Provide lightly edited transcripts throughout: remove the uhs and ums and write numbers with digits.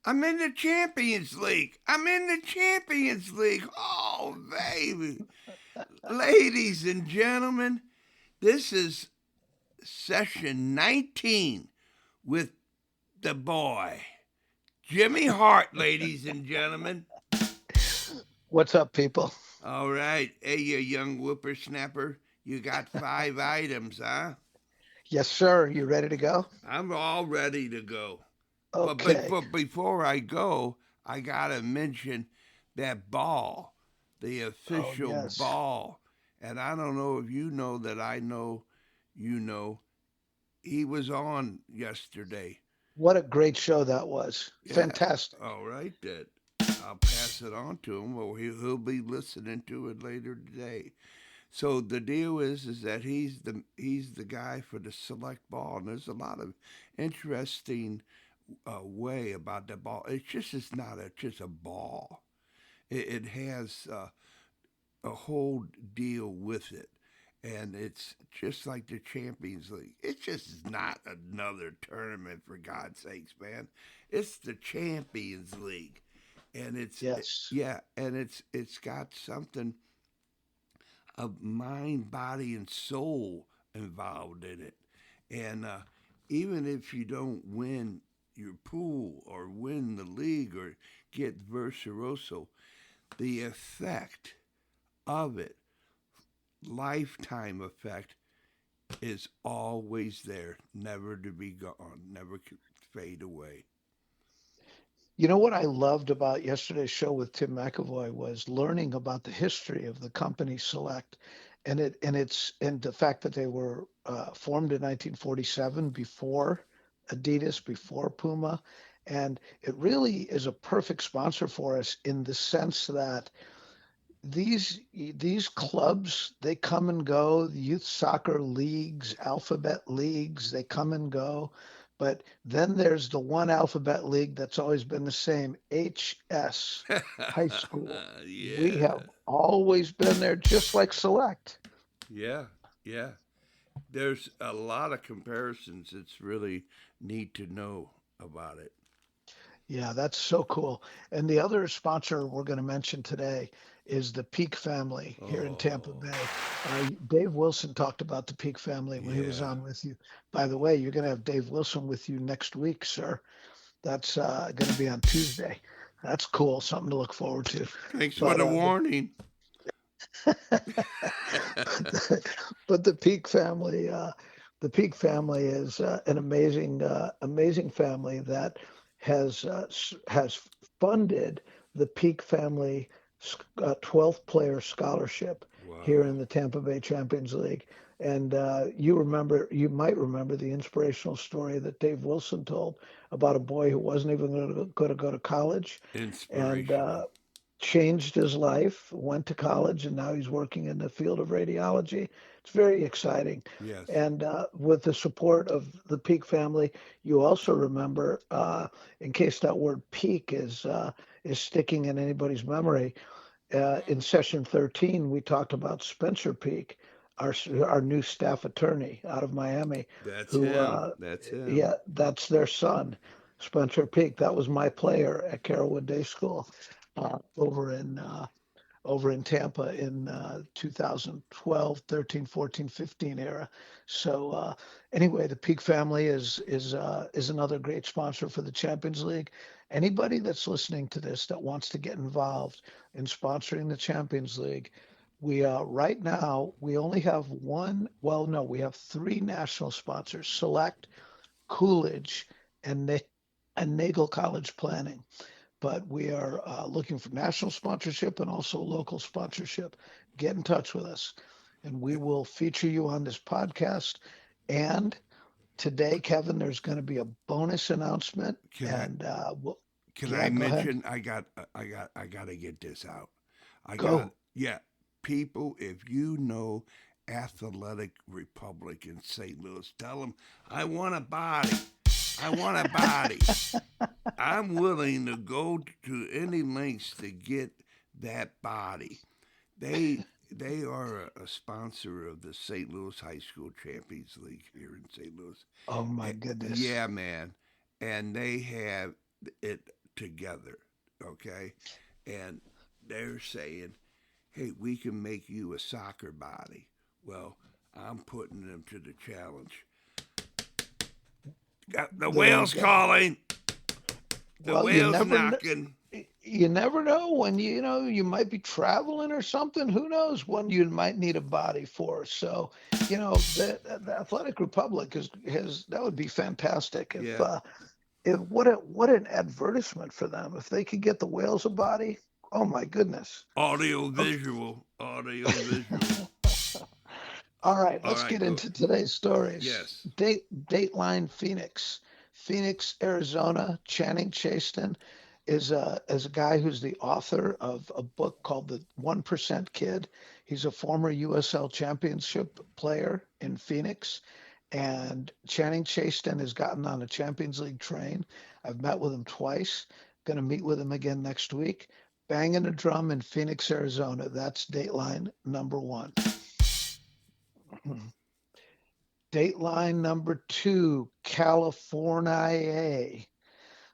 I'm in the Champions League. I'm in the Champions League. Oh, baby. Ladies and gentlemen, this is session 19 with the boy, Jimmy Hart, ladies and gentlemen. What's up, people? All right. Hey, you young whippersnapper. You got 5 items, huh? Yes, sir. You ready to go? I'm all ready to go. But Okay. before I go, I got to mention that ball, the Oh, official yes. ball. And I don't know if you know that I know you know he was on yesterday. What a great show that was. Yeah. Fantastic. All right, then. I'll pass it on to him, or he'll be listening to it later today. So the deal is that he's the guy for the select ball, and there's a lot of interesting way about the ball. It's just it's not just a ball. It has a whole deal with it. And it's just like the Champions League. It's just not another tournament, for God's sakes, man. It's the Champions League, and Yes. yeah, and it's got something of mind, body, and soul involved in it. And even if you don't win your pool or win the league or get Verseroso, the effect of it, lifetime effect, is always there, never to be gone, never fade away. You know what I loved about yesterday's show with Tim McAvoy was learning about the history of the company Select, and the fact that they were formed in 1947 before Adidas, before Puma, and it really is a perfect sponsor for us in the sense that these clubs, they come and go. The youth soccer leagues, alphabet leagues, they come and go, but then there's the one alphabet league that's always been the same, HS, high school. We Yeah, have always been there, just like Select. yeah, yeah. There's a lot of comparisons. It's really neat to know about it. Yeah, that's so cool. And the other sponsor we're going to mention today is the Peak family here in Tampa Oh, Bay. Dave Wilson talked about the Peak family when he was yeah. on with you. By the way, you're going to have Dave Wilson with you next week, sir. That's going to be on Tuesday. That's cool. Something to look forward to. Thanks for But the warning. but the Peak family is an amazing family that has funded the Peak family 12th player scholarship here Wow. in the Tampa Bay Champions League. And you might remember the inspirational story that Dave Wilson told about a boy who wasn't even going to go to college, and Inspirational. changed his life, went to college, and now he's working in the field of radiology. It's very exciting. Yes. And with the support of the Peak family, you also remember, in case that word peak is sticking in anybody's memory, in session 13, we talked about Spencer Peak, our new staff attorney out of Miami, That's who, him. That's him. yeah, that's their son, Spencer Peak. That was my player at Carrollwood Day School uh, over in uh, over in Tampa in 2012, 13, 14, 15 era. So anyway, the Peak family is another great sponsor for the Champions League. Anybody that's listening to this that wants to get involved in sponsoring the Champions League, we right now we only have one. Well, no, we have three national sponsors: Select, Coolidge, and Nagel College Planning, but we are looking for national sponsorship and also local sponsorship. Get in touch with us, and we will feature you on this podcast. And today, Kevin, there's going to be a bonus announcement. Can I And can I yeah, go ahead. mention I got to get this out. I got Go. yeah, people, if you know Athletic Republic in St. Louis, tell them I want a body. I want a body. I'm willing to go to any lengths to get that body. They are a sponsor of the St. Louis High School Champions League here in St. Louis. Oh my goodness. Yeah, man, and they have it together, okay? And they're saying, hey, we can make you a soccer body. Well, I'm putting them to the challenge. Got the There you whale's go. calling. The Well, whale's knocking. you never know when you know you might be traveling or something. Who knows when you might need a body for? So, the Athletic Republic is has that would be fantastic Yeah. if what an advertisement for them if they could get the whales a body. Oh my goodness. Audio Okay. visual. Audio visual. All right, All let's right, get go. into today's stories. Yes. Dateline Phoenix. Phoenix, Arizona. Channing Chaston is a guy who's the author of a book called The 1% Kid. He's a former USL Championship player in Phoenix. And Channing Chaston has gotten on a Champions League train. I've met with him twice. Going to meet with him again next week. Banging a drum in Phoenix, Arizona. That's Dateline number one. Dateline number two, California.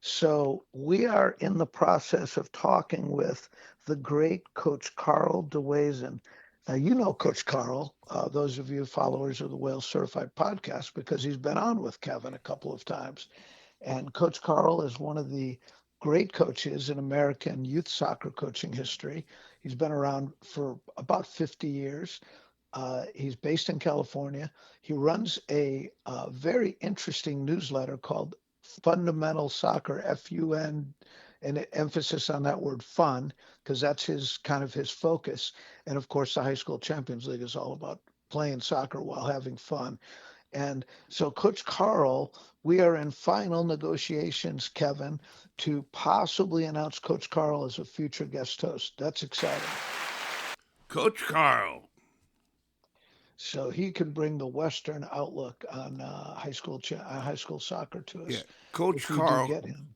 So we are in the process of talking with the great Coach Carl DeWazen. Now, you know Coach Carl, those of you followers of the Whale Certified podcast, because he's been on with Kevin a couple of times. And Coach Carl is one of the great coaches in American youth soccer coaching history. He's been around for about 50 years. He's based in California. He runs a very interesting newsletter called Fundamental Soccer, FUN, and emphasis on that word fun, because that's his kind of his focus. And of course, the High School Champions League is all about playing soccer while having fun. And so, Coach Carl, we are in final negotiations, Kevin, to possibly announce Coach Carl as a future guest host. That's exciting. Coach Carl. So he can bring the Western outlook on high school soccer to Yeah. us Coach if we do Carl get him.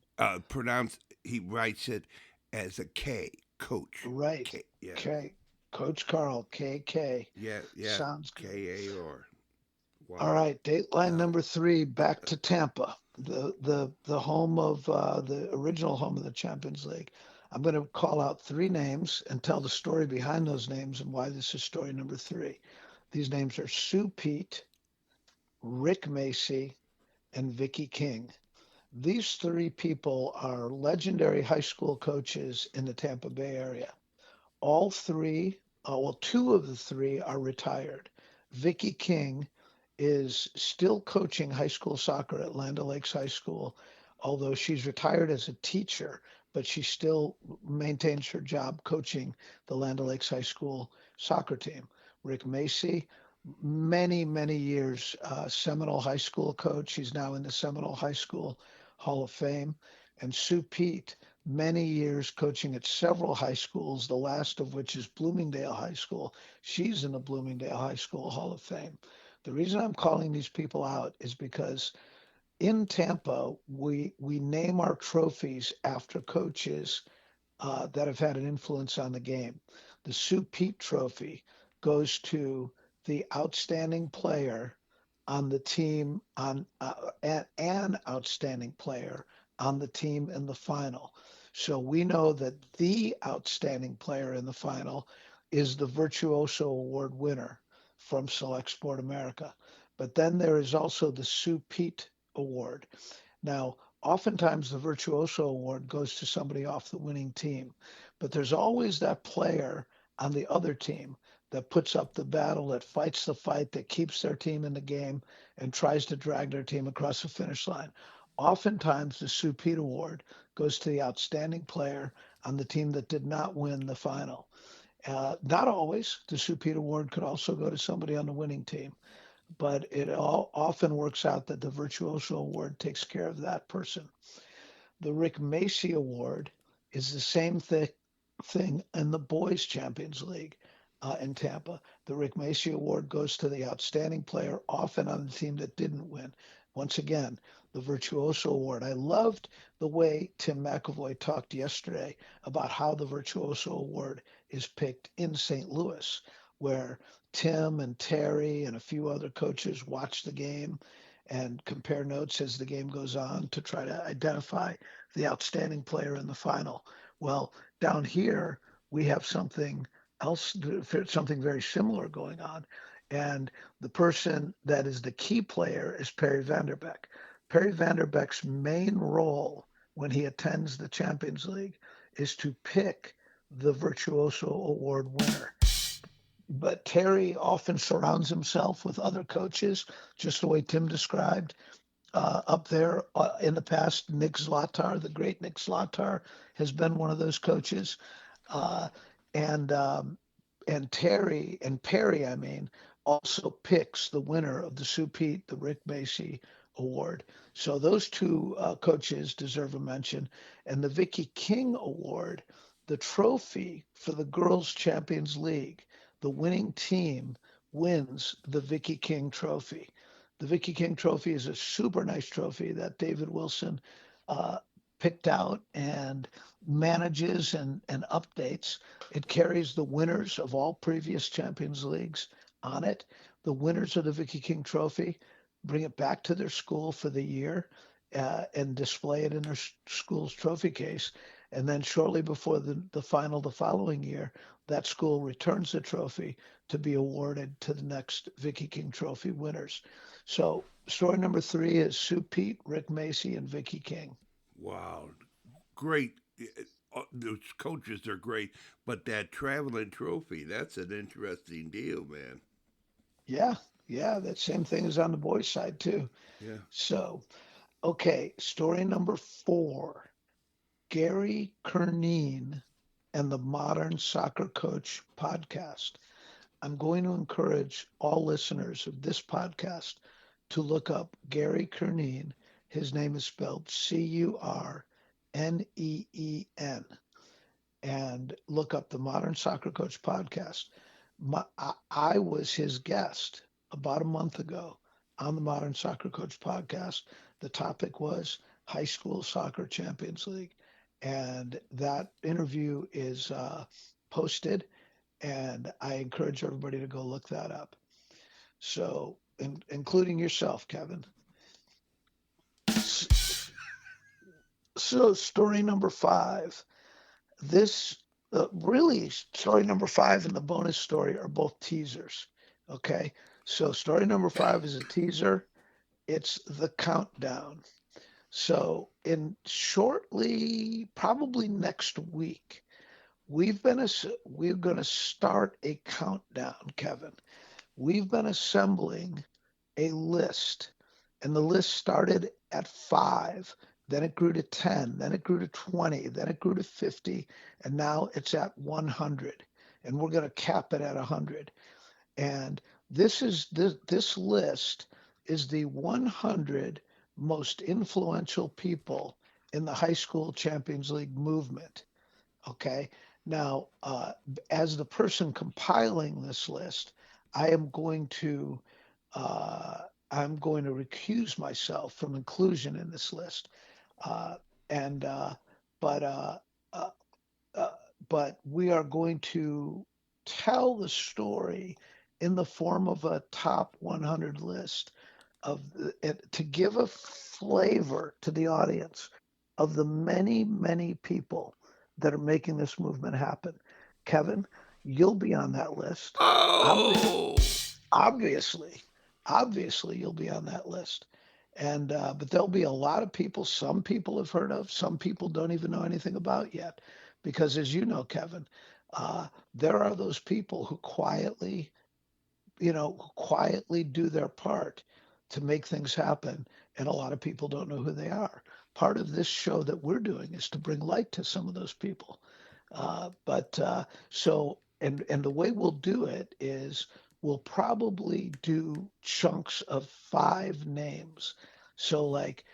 he writes it as a K. Coach. Right. K. Yeah. Okay. Coach Carl, KK. Yeah. Yeah. Sounds good. KAR. All Wow. right. Dateline Now, number three, back to Tampa, the home of the original home of the Champions League. I'm going to call out three names and tell the story behind those names and why this is story number three. These names are Sue Pete, Rick Macy, and Vicky King. These three people are legendary high school coaches in the Tampa Bay area. All three, well, two of the three are retired. Vicky King is still coaching high school soccer at Land O'Lakes High School, although she's retired as a teacher, but she still maintains her job coaching the Land O'Lakes High School soccer team. Rick Macy, many years Seminole High School coach. He's now in the Seminole High School Hall of Fame. And Sue Pete, many years coaching at several high schools, the last of which is Bloomingdale High School. She's in the Bloomingdale High School Hall of Fame. The reason I'm calling these people out is because in Tampa, we name our trophies after coaches that have had an influence on the game. The Sue Pete Trophy goes to the outstanding player on the team on an outstanding player on the team in the final. So we know that the outstanding player in the final is the Virtuoso Award winner from Select Sport America. But then there is also the Sue Pete Award. Now, oftentimes the Virtuoso Award goes to somebody off the winning team, but there's always that player on the other team that puts up the battle, that fights the fight, that keeps their team in the game and tries to drag their team across the finish line. Oftentimes, the Sue Pete Award goes to the outstanding player on the team that did not win the final. Not always. The Sue Pete Award could also go to somebody on the winning team, but it all often works out that the Virtuoso Award takes care of that person. The Rick Macy Award is the same thing in the Boys Champions League in Tampa. The Rick Macy Award goes to the outstanding player, often on the team that didn't win. Once again, the Virtuoso Award. I loved the way Tim McAvoy talked yesterday about how the Virtuoso Award is picked in St. Louis, where Tim and Terry and a few other coaches watch the game and compare notes as the game goes on to try to identify the outstanding player in the final. Well, down here, we have something else, something very similar going on. And the person that is the key player is Perry Vanderbeck. Perry Vanderbeck's main role when he attends the Champions League is to pick the Virtuoso Award winner. But Terry often surrounds himself with other coaches, just the way Tim described. Up there in the past, Nick Zlatar, the great Nick Zlatar, has been one of those coaches. Uh, and Terry and Perry, I mean, also picks the winner of the Sue Pete, the Rick Macy Award. So those two coaches deserve a mention. And the Vicky King Award, the trophy for the Girls Champions League, the winning team wins the Vicky King Trophy. The Vicky King Trophy is a super nice trophy that David Wilson uh, picked out and manages and updates. It carries the winners of all previous Champions Leagues on it. The winners of the Vicky King Trophy bring it back to their school for the year and display it in their school's trophy case. And then shortly before the final the following year, that school returns the trophy to be awarded to the next Vicky King Trophy winners. So story number three is Sue Pete, Rick Macy, and Vicky King. Wow, great. Those coaches are great, but that traveling trophy—that's an interesting deal, man. Yeah, yeah, that same thing is on the boys' side too. Yeah. So, okay, story number four, Gary Kernine and the Modern Soccer Coach podcast. I'm going to encourage all listeners of this podcast to look up Gary Kernine. His name is spelled Curneen, and look up the Modern Soccer Coach podcast. I was his guest about a month ago on the Modern Soccer Coach podcast. The topic was High School Soccer Champions League. And that interview is posted, and I encourage everybody to go look that up. So, including yourself, Kevin. So, story number five. This really story number five and the bonus story are both teasers. Okay, so story number five is a teaser. It's the countdown. So in shortly, probably next week, we're going to start a countdown, Kevin. We've been assembling a list, and the list started at five. Then it grew to 10, then it grew to 20, then it grew to 50, and now it's at 100. And we're going to cap it at 100. And this list is the 100 most influential people in the high school Champions League movement. Okay. Now, as the person compiling this list, I am going to uh, I'm going to recuse myself from inclusion in this list. Uh, and but uh, uh, but we are going to tell the story in the form of a top 100 list of it to give a flavor to the audience of the many people that are making this movement happen. Kevin, you'll be on that list. Obvi- Oh, obviously, obviously you'll be on that list. And but there'll be a lot of people. Some people have heard of. Some people don't even know anything about yet, because as you know, Kevin, there are those people who quietly do their part to make things happen, and a lot of people don't know who they are. Part of this show that we're doing is to bring light to some of those people. But so, and the way we'll do it is we'll probably do chunks of five names. So, like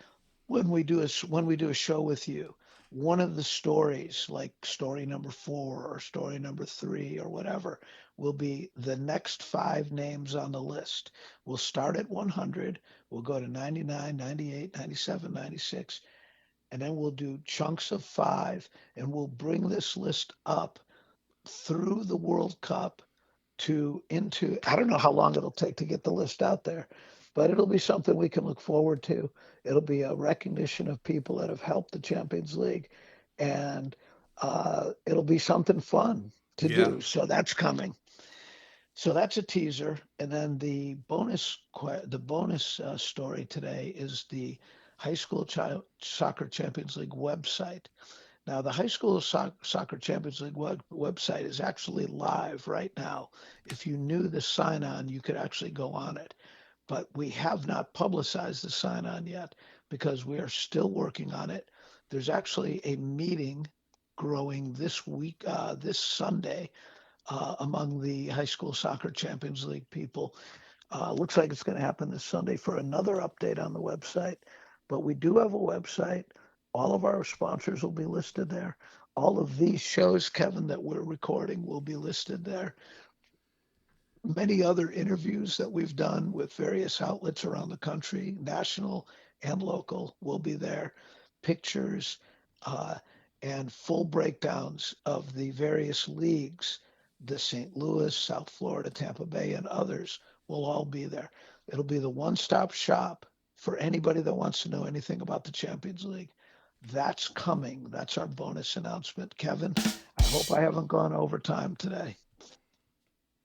when we do a show with you, one of the stories, like story number four or story number three or whatever, will be the next five names on the list. We'll start at 100, we'll go to 99, 98, 97, 96, and then we'll do chunks of five, and we'll bring this list up through the World Cup to into I don't know how long it'll take to get the list out there, but it'll be something we can look forward to. It'll be a recognition of people that have helped the Champions League, and it'll be something fun to Yeah. do. So that's coming. So that's a teaser, and then the bonus story today is the High School Soccer Champions League website. Now, the High School Soccer Champions League website is actually live right now. If you knew the sign on, you could actually go on it. But we have not publicized the sign on yet because we are still working on it. There's actually a meeting growing this week, this Sunday, among the High School Soccer Champions League people. Looks like it's going to happen this Sunday for another update on the website. But we do have a website. All of our sponsors will be listed there. All of these shows, Kevin, that we're recording will be listed there. Many other interviews that we've done with various outlets around the country, national and local, will be there. Pictures uh, and full breakdowns of the various leagues, the St. Louis, South Florida, Tampa Bay, and others will all be there. It'll be the one-stop shop for anybody that wants to know anything about the Champions League. That's coming. That's our bonus announcement. Kevin, I hope I haven't gone over time today.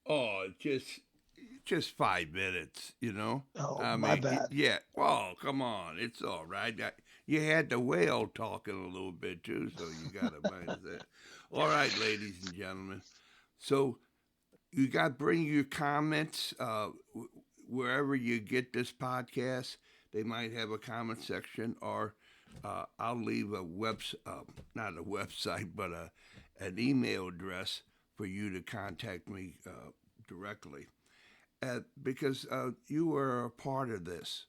Oh, just 5 minutes, you know. Oh, I my mean, bad. yeah. Well, come on, it's all right. You had the whale talking a little bit too, so you got to mind that. All right, ladies and gentlemen. So you got to bring your comments wherever you get this podcast. They might have a comment section, or I'll leave not a website, but an email address for you to contact me directly. Because you were a part of this.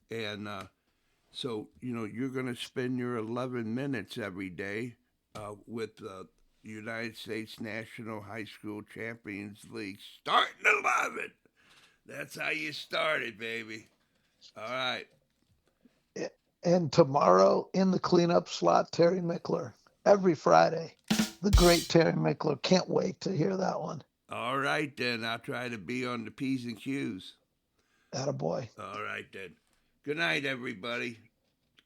And so, you're going to spend your 11 minutes every day with the United States National High School Champions League starting 11. That's how you started, baby. All right. And tomorrow in the cleanup slot, Terry Mickler. Every Friday. The great Terry Mickler. Can't wait to hear that one. All right, then. I'll try to be on the P's and Q's. Attaboy. All right, then. Good night, everybody.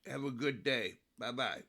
Have a good day. Bye bye.